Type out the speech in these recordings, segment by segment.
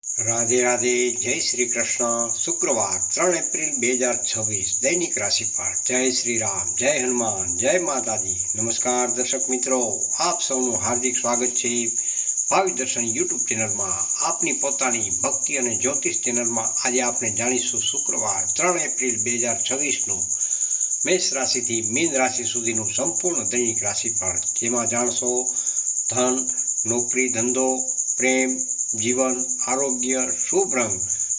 રાધે રાધે, જય શ્રી કૃષ્ણ. શુક્રવાર 3 એપ્રિલ 2026 દૈનિક રાશિફળ. જય શ્રી રામ, જય હનુમાન, જય માતાજી. નમસ્કાર દર્શક મિત્રો, આપ સૌનું હાર્દિક સ્વાગત છે ભાવિ દર્શન યુટ્યુબ ચેનલમાં. આપની પોતાની ભક્તિ અને જ્યોતિષ ચેનલમાં આજે આપણે જાણીશું શુક્રવાર 3 એપ્રિલ 2026નું મેષ રાશિથી મીન રાશિ સુધીનું સંપૂર્ણ દૈનિક રાશિફળ. જેમાં જાણશો ધન, નોકરી, ધંધો, પ્રેમ, જીવન, આરોગ્ય, શુભ રંગ,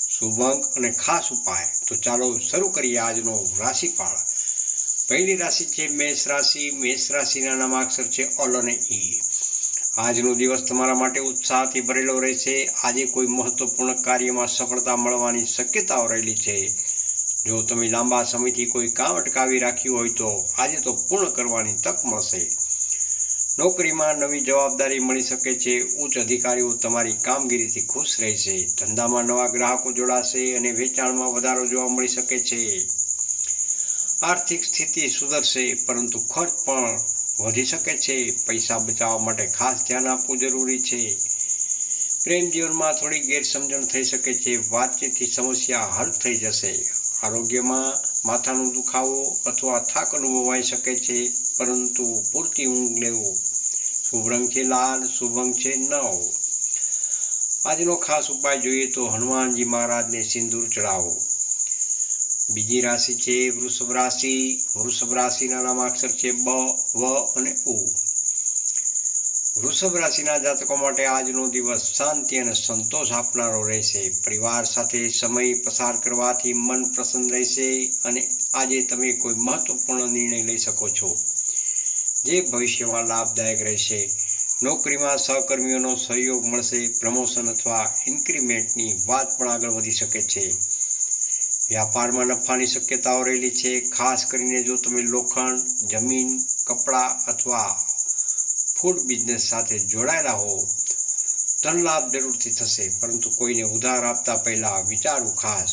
શુભ અંક અને ખાસ ઉપાય. તો ચાલો શરૂ કરીએ આજનો રાશિફળ. પહેલી રાશિ છે મેષ રાશિ. મેષ રાશિના નામાક્ષર છે અલ અને ઈ. આજનો દિવસ તમારા માટે ઉત્સાહથી ભરેલો રહેશે. આજે કોઈ મહત્વપૂર્ણ કાર્યમાં સફળતા મળવાની શક્યતાઓ રહેલી છે. જો તમે લાંબા સમયથી કોઈ કામ અટકાવી રાખ્યું હોય તો આજે તો પૂર્ણ કરવાની તક મળશે. નોકરીમાં નવી જવાબદારી મળી શકે છે. ઉચ્ચ અધિકારીઓ તમારી કામગીરીથી ખુશ રહેશે. ધંધામાં નવા ગ્રાહકો જોડાશે અને વેચાણમાં વધારો જોવા મળી શકે છે. આર્થિક સ્થિતિ સુધરશે, પરંતુ ખર્ચ પણ વધી શકે છે. પૈસા બચાવવા માટે ખાસ ધ્યાન આપવું જરૂરી છે. પ્રેમ જીવનમાં થોડી ગેરસમજણ થઈ શકે છે. વાતચીતથી સમસ્યા હલ થઈ જશે. આરોગ્યમાં માથાનો દુખાવો અથવા થાક અનુભવાઈ શકે છે, પરંતુ પૂરતી ઊંઘ લેવો. શુભ રંગ છે લાલ, શુભ અંક છે 9. આજનો ખાસ ઉપાય જોઈએ તો હનુમાનજી મહારાજને સિંદૂર ચડાવો. બીજી રાશિ છે વૃષભ રાશિ. વૃષભ રાશિના નામાક્ષર છે બ, વ અને ઉ. વૃષભ રાશિના જાતકો માટે આજનો દિવસ શાંતિ અને સંતોષ આપનારો રહેશે. પરિવાર સાથે સમય પસાર કરવાથી મન પ્રસન્ન રહેશે અને આજે તમે કોઈ મહત્વપૂર્ણ નિર્ણય લઈ શકો છો, જે ભવિષ્યમાં લાભદાયક રહેશે. નોકરીમાં સહકર્મીઓનો સહયોગ મળશે. પ્રમોશન અથવા ઇન્ક્રીમેન્ટની વાત પણ આગળ વધી શકે છે. વ્યાપારમાં નફાની શક્યતાઓ રહેલી છે. ખાસ કરીને જો તમે લોખંડ, જમીન, કપડાં અથવા ફૂડ બિઝનેસ સાથે જોડાયેલા હો. ધન લાભ જરૂરથી થશે, પરંતુ કોઈને ઉધાર આપતા પહેલાં વિચારવું ખાસ.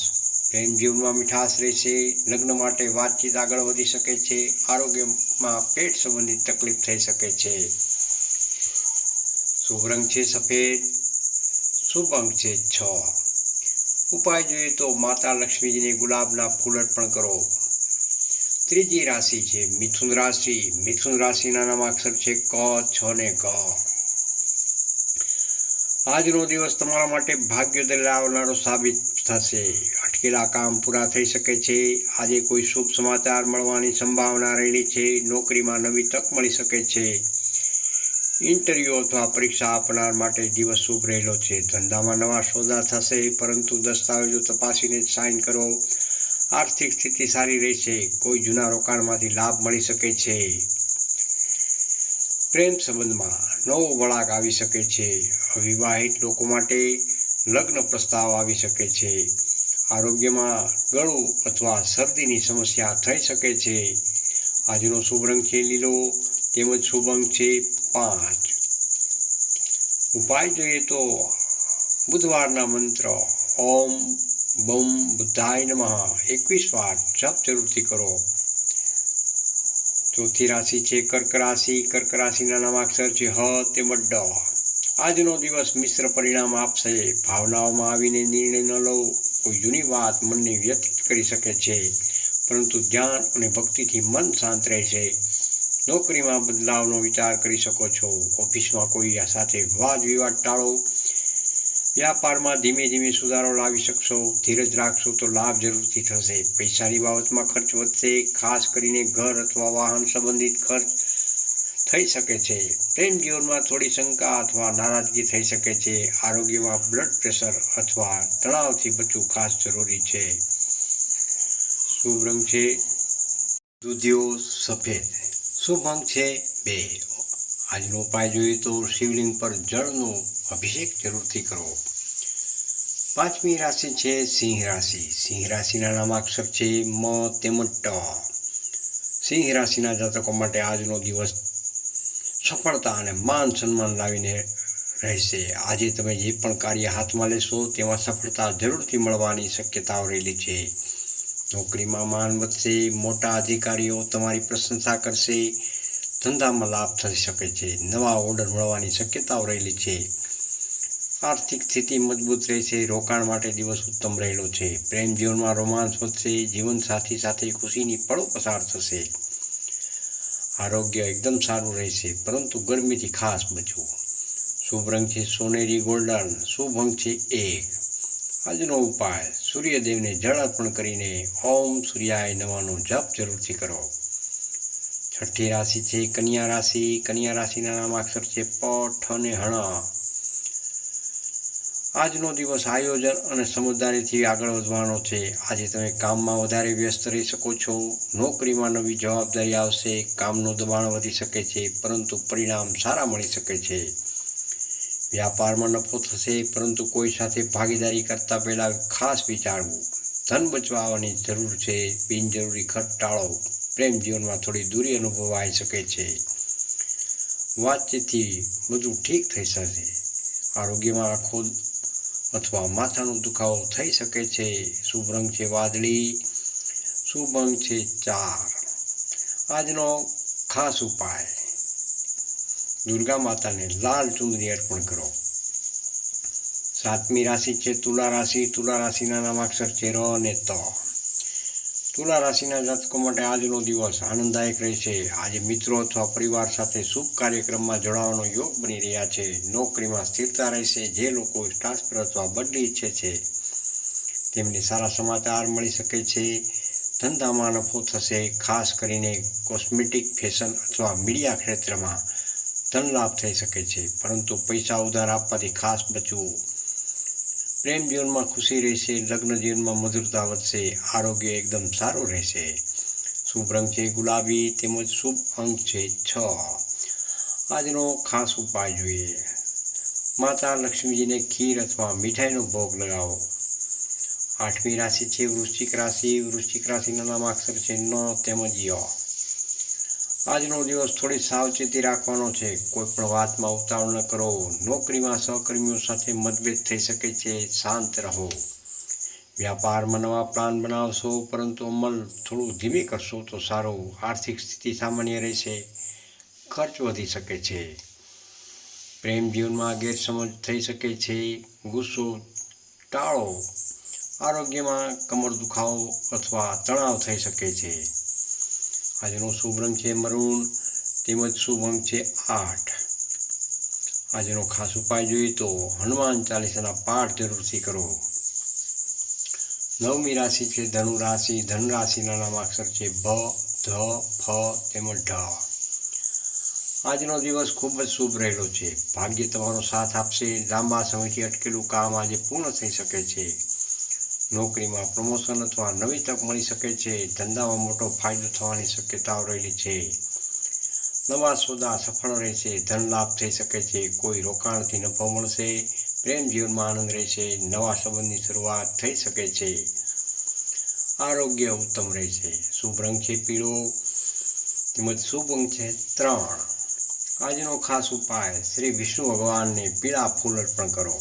પ્રેમ જીવનમાં મીઠાશ રહેશે. લગ્ન માટે વાતચીત આગળ વધી શકે છે. આરોગ્યમાં પેટ સંબંધિત તકલીફ થઈ શકે છે. શુભ રંગ છે સફેદ, શુભ અંક છે 6. ઉપાય જોઈએ તો માતા લક્ષ્મીજીને ગુલાબના ફૂલ અર્પણ કરો. ત્રીજી રાશિ છે મિથુન રાશિ. મિથુન રાશિના નામાક્ષર છે ક, છ ને ગ. આજનો દિવસ તમારા માટે ભાગ્યોદય લાવનારો સાબિત થશે. અટકેલા કામ પૂરા થઈ શકે છે. આજે કોઈ શુભ સમાચાર મળવાની સંભાવના રહેલી છે. નોકરીમાં નવી તક મળી શકે છે. ઇન્ટરવ્યૂ અથવા પરીક્ષા આપનાર માટે દિવસ શુભ રહેલો છે. ધંધામાં નવા સોદા થશે, પરંતુ દસ્તાવેજો તપાસીને જ સાઇન કરો. આર્થિક સ્થિતિ સારી રહેશે. કોઈ જૂના રોકાણમાંથી લાભ મળી શકે છે. પ્રેમ સંબંધમાં નવો વળાંક આવી શકે છે. અવિવાહિત લોકો માટે લગ્ન પ્રસ્તાવ આવી શકે છે. આરોગ્યમાં ગળું અથવા શરદીની સમસ્યા થઈ શકે છે. આજનો શુભ રંગ છે લીલો, તેમજ શુભ અંક છે 5. ઉપાય જોઈએ તો બુધવારના મંત્ર ઓમ બમ બુદ્ધાય નમઃ 21 વાર જપ જરૂરથી કરો. ચોથી રાશિ છે કર્ક રાશિ. કર્ક રાશિના નામાક્ષર છે હ તેમજ ડ. આજનો દિવસ મિશ્ર પરિણામ આપશે. ભાવનાઓમાં આવીને નિર્ણય ન લો. કોઈ જૂની વાત મનને વ્યથિત કરી શકે છે, પરંતુ ધ્યાન અને ભક્તિથી મન શાંત રહેશે. નોકરીમાં બદલાવનો વિચાર કરી શકો છો. ઓફિસમાં કોઈ સાથે વાદ વિવાદ ટાળો. વ્યાપારમાં ધીમે ધીમે સુધારો લાવી શકશો. ધીરજ રાખશો તો લાભ જરૂરથી થશે. પૈસાની બાબતમાં ખર્ચ વધશે. ખાસ કરીને ઘર અથવા વાહન સંબંધિત ખર્ચ થઈ શકે છે. પ્રેમ જીવનમાં થોડી શંકા અથવા નારાજગી થઈ શકે છે. આરોગ્યમાં બ્લડ પ્રેશર અથવા તણાવથી બચવું ખાસ જરૂરી છે. શુભ રંગ છે દૂધિયો સફેદ, શુભ અંક છે 2. આજનો ઉપાય જોઈએ તો શિવલિંગ પર જળનો અભિષેક જરૂરથી કરો. પાંચમી રાશિ છે સિંહ રાશિ. સિંહ રાશિના નામાક્ષર છે મ તેમજ ટ. સિંહ રાશિના જાતકો માટે આજનો દિવસ સફળતા અને માન સન્માન લાવીને રહેશે. આજે તમે જે પણ કાર્ય હાથમાં લેશો તેમાં સફળતા જરૂરથી મળવાની શક્યતાઓ રહેલી છે. નોકરીમાં માન વધશે. મોટા અધિકારીઓ તમારી પ્રશંસા કરશે. ધંધામાં લાભ થઈ શકે છે. નવા ઓર્ડર મળવાની શક્યતાઓ રહેલી છે. આર્થિક સ્થિતિ મજબૂત રહેશે, રોકાણ માટે દિવસ ઉત્તમ રહેલો છે. પ્રેમ જીવનમાં રોમાંસ વધશે, જીવનસાથી સાથે ખુશીની પળો પસાર થશે. આરોગ્ય એકદમ સારું રહેશે, પરંતુ ગરમીથી ખાસ બચવું. શુભ રંગ છે સોનેરી ગોલ્ડન, શુભ અંક છે 1. આજનો ઉપાય, સૂર્યદેવને જળ અર્પણ કરીને ઓમ સૂર્યાય નમઃનો જપ જરૂરથી કરો. છઠ્ઠી રાશિ છે કન્યા રાશિ. કન્યા રાશિના નામાક્ષર છે પ, ઠ અને હણ. આજનો દિવસ આયોજન અને સમજદારીથી આગળ વધવાનો છે. આજે તમે કામમાં વધારે વ્યસ્ત રહી શકો છો. નોકરીમાં નવી જવાબદારી આવશે, કામનું દબાણ વધી શકે છે, પરંતુ પરિણામ સારા મળી શકે છે. વ્યાપારમાં નફો થશે, પરંતુ કોઈ સાથે ભાગીદારી કરતા પહેલા ખાસ વિચારવું. ધન બચાવવાની જરૂર છે, બિનજરૂરી ખર્ચ ટાળો. પ્રેમ જીવનમાં થોડી દૂરી અનુભવાઈ શકે છે. વાતચીતથી બધું ઠીક થઈ શકે. આરોગ્યમાં આંખો અથવા માથાનો દુખાવો થઈ શકે છે. શુભ રંગ છે વાદળી, શુભ અંક છે 4. આજનો ખાસ ઉપાય, દુર્ગા માતાને લાલ ચુંદડી અર્પણ કરો. સાતમી રાશિ છે તુલા રાશિ. તુલા રાશિના નામાક્ષર છે ર અને ત. તુલા રાશિના જાતકો માટે આજનો દિવસ આનંદદાયક રહેશે. આજે મિત્રો અથવા પરિવાર સાથે શુભ કાર્યક્રમમાં જોડાવાનો યોગ બની રહ્યા છે. નોકરીમાં સ્થિરતા રહેશે. જે લોકો ટ્રાન્સફર અથવા બદલી ઈચ્છે છે તેમને સારા સમાચાર મળી શકે છે. ધંધામાં નફો થશે, ખાસ કરીને કોસ્મેટિક, ફેશન અથવા મીડિયા ક્ષેત્રમાં ધન લાભ થઈ શકે છે, પરંતુ પૈસા ઉધાર આપવાથી ખાસ બચવું. પ્રેમ જીવનમાં ખુશી રહેશે, લગ્ન જીવનમાં મધુરતા વધશે. આરોગ્ય એકદમ સારું રહેશે. શુભ રંગ છે ગુલાબી તેમજ શુભ અંક છે 6. આજનો ખાસ ઉપાય જોઈએ, માતા લક્ષ્મીજીને ખીર અથવા મીઠાઈનો ભોગ લગાવો. આઠમી રાશિ છે વૃશ્ચિક રાશિ. વૃશ્ચિક રાશિના નામાક્ષર છે ન તેમજ ય. આજનો દિવસ થોડી સાવચેતી રાખવાનો છે. કોઈ પણ વાતમાં ઉતાવળ ન કરો. નોકરીમાં સહકર્મીઓ સાથે મતભેદ થઈ શકે છે, શાંત રહો. વ્યાપારમાં નવા પ્લાન બનાવશો, પરંતુ અમલ થોડું ધીમે કરશો તો સારું. આર્થિક સ્થિતિ સામાન્ય રહેશે, ખર્ચ વધી શકે છે. પ્રેમ જીવનમાં ગેરસમજ થઈ શકે છે, ગુસ્સો ટાળો. આરોગ્યમાં કમર દુખાવો અથવા તણાવ થઈ શકે છે. આજનો શુભ રંગ છે મરૂન તેમજ શુભ અંક છે 8. આજનો ખાસ ઉપાય જોઈએ તો હનુમાન ચાલીસાના પાઠ જરૂરથી કરો. નવમી રાશિ છે ધનુ રાશિ. ધન રાશિના નામાક્ષર છે ભ, ધ, ફ તેમજ ઢ. આજનો દિવસ ખૂબ જ શુભ રહેલો છે. ભાગ્ય તમારો સાથ આપશે. લાંબા સમયથી અટકેલું કામ આજે પૂર્ણ થઈ શકે છે. નોકરીમાં પ્રમોશન અથવા નવી તક મળી શકે છે. ધંધામાં મોટો ફાયદો થવાની શક્યતાઓ રહેલી છે. નવા સોદા સફળ રહેશે. ધન લાભ થઈ શકે છે. કોઈ રોકાણથી નફો મળશે. પ્રેમ જીવનમાં આનંદ રહેશે. નવા સંબંધની શરૂઆત થઈ શકે છે. આરોગ્ય ઉત્તમ રહેશે. શુભ રંગ છે પીળો તેમજ શુભ અંક છે 3. આજનો ખાસ ઉપાય, શ્રી વિષ્ણુ ભગવાનને પીળા ફૂલ અર્પણ કરો.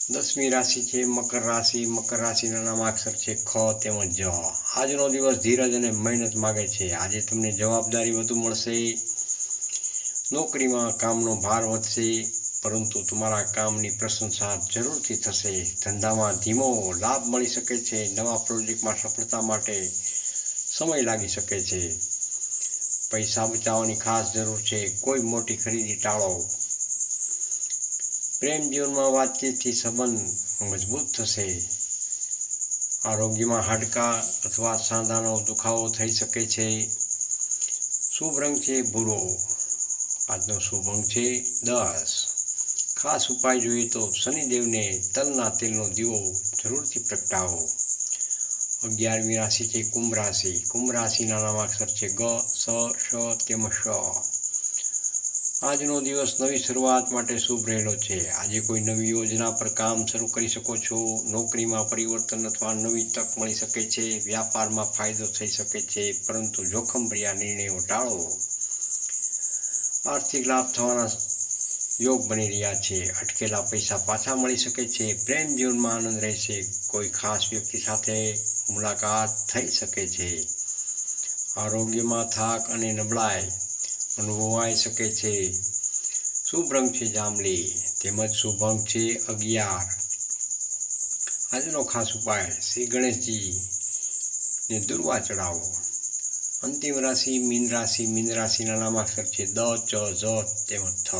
10મી રાશિ છે મકર રાશિ. મકર રાશિના નામાક્ષર છે ખ તેમજ જ. આજનો દિવસ ધીરજ અને મહેનત માગે છે. આજે તમને જવાબદારી વધુ મળશે. નોકરીમાં કામનો ભાર વધશે, પરંતુ તમારા કામની પ્રશંસા જરૂરથી થશે. ધંધામાં ધીમો લાભ મળી શકે છે. નવા પ્રોજેક્ટમાં સફળતા માટે સમય લાગી શકે છે. પૈસા બચાવવાની ખાસ જરૂર છે. કોઈ મોટી ખરીદી ટાળો. પ્રેમ જીવનમાં વાતચીતથી સંબંધ મજબૂત થશે. આરોગ્યમાં હાડકાં અથવા સાંધાનો દુખાવો થઈ શકે છે. શુભ રંગ છે ભૂરો. આજનો શુભ અંક છે 10. ખાસ ઉપાય જોઈએ તો શનિદેવને તલના તેલનો દીવો જરૂરથી પ્રગટાવો. 11મી રાશિ છે કુંભ રાશિ. કુંભ રાશિના નામાક્ષર છે ગ, સ, શ તેમજ શ. આજનો દિવસ નવી શરૂઆત માટે શુભ રહેલો છે. આજે કોઈ નવી યોજના પર કામ શરૂ કરી શકો છો. નોકરીમાં પરિવર્તન અથવા નવી તક મળી શકે છે. વ્યાપારમાં ફાયદો થઈ શકે છે, પરંતુ જોખમભર્યા નિર્ણયો ટાળો. આર્થિક લાભ થવાના યોગ બની રહ્યા છે. અટકેલા પૈસા પાછા મળી શકે છે. પ્રેમ જીવનમાં આનંદ રહેશે. કોઈ ખાસ વ્યક્તિ સાથે મુલાકાત થઈ શકે છે. આરોગ્યમાં થાક અને નબળાઈ અનુભવાઈ શકે છે. શુભ રંગ છે જાંબલી તેમજ શુભ અંક છે 11. આજનો ખાસ ઉપાય શ્રી ગણેશજીને દુર્વા ચડાવો. અંતિમ રાશિ મીન રાશિ. મીન રાશિના નામાક્ષર છે દ, ચ, ઝ તેમજ થ.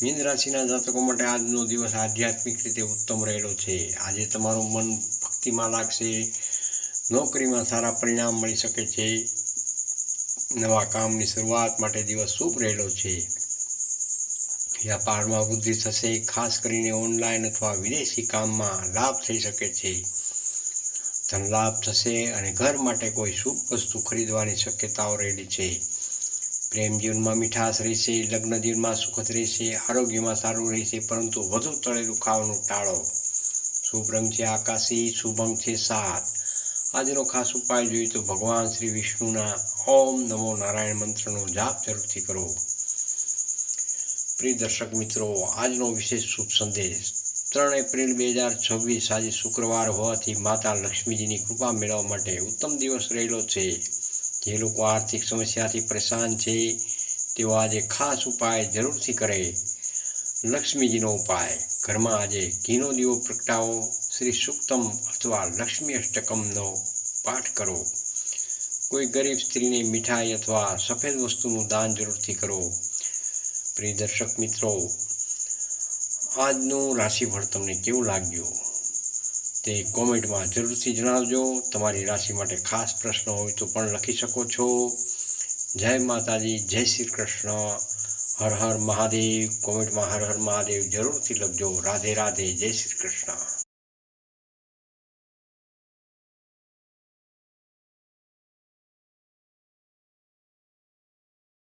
મીન રાશિના જાતકો માટે આજનો દિવસ આધ્યાત્મિક રીતે ઉત્તમ રહેલો છે. આજે તમારું મન ભક્તિમાં લાગશે. નોકરીમાં સારા પરિણામ મળી શકે છે. નવા કામની શરૂઆત માટે દિવસ શુભ રહેલો છે. વ્યાપારમાં વૃદ્ધિ થશે. ખાસ કરીને ઓનલાઈન અથવા વિદેશી કામમાં લાભ થઈ શકે છે. ધન લાભ થશે અને ઘર માટે કોઈ શુભ વસ્તુ ખરીદવાની શક્યતાઓ રહેલી છે. પ્રેમ જીવનમાં મીઠાશ રહેશે. લગ્ન જીવનમાં સુખદ રહેશે. આરોગ્યમાં સારું રહેશે, પરંતુ વધુ તળેલું ખાવાનું ટાળો. શુભ રંગ છે આકાશી. શુભ અંક છે 7. આજનો ખાસ ઉપાય જોઈએ તો ભગવાન શ્રી વિષ્ણુના ઓમ નમો નારાયણ મંત્રનો જાપ જરૂરથી કરો. પ્રિય દર્શક મિત્રો, આજનો વિશેષ શુભ સંદેશ. 3 એપ્રિલ 2026 આજે શુક્રવાર હોવાથી માતા લક્ષ્મીજીની કૃપા મેળવવા માટે ઉત્તમ દિવસ રહેલો છે. જે લોકો આર્થિક સમસ્યાથી પરેશાન છે તેઓ આજે ખાસ ઉપાય જરૂરથી કરે. લક્ષ્મીજીનો ઉપાય. ઘરમાં આજે ઘીનો દીવો પ્રગટાવો. શ્રી સુક્તમ અથવા લક્ષ્મી અષ્ટકમનો પાઠ કરો. કોઈ ગરીબ સ્ત્રીને મીઠાઈ અથવા સફેદ વસ્તુનું દાન જરૂરથી કરો. પ્રિય દર્શક મિત્રો, આજનું રાશિફળ તમને કેવું લાગ્યું તે કોમેન્ટમાં જરૂરથી જણાવજો. તમારી રાશિ માટે ખાસ પ્રશ્ન હોય તો પણ લખી શકો છો. જય માતાજી, જય શ્રી કૃષ્ણ, હર હર મહાદેવ. કોમેન્ટમાં હર હર મહાદેવ જરૂરથી લખજો. રાધે રાધે, જય શ્રી કૃષ્ણ.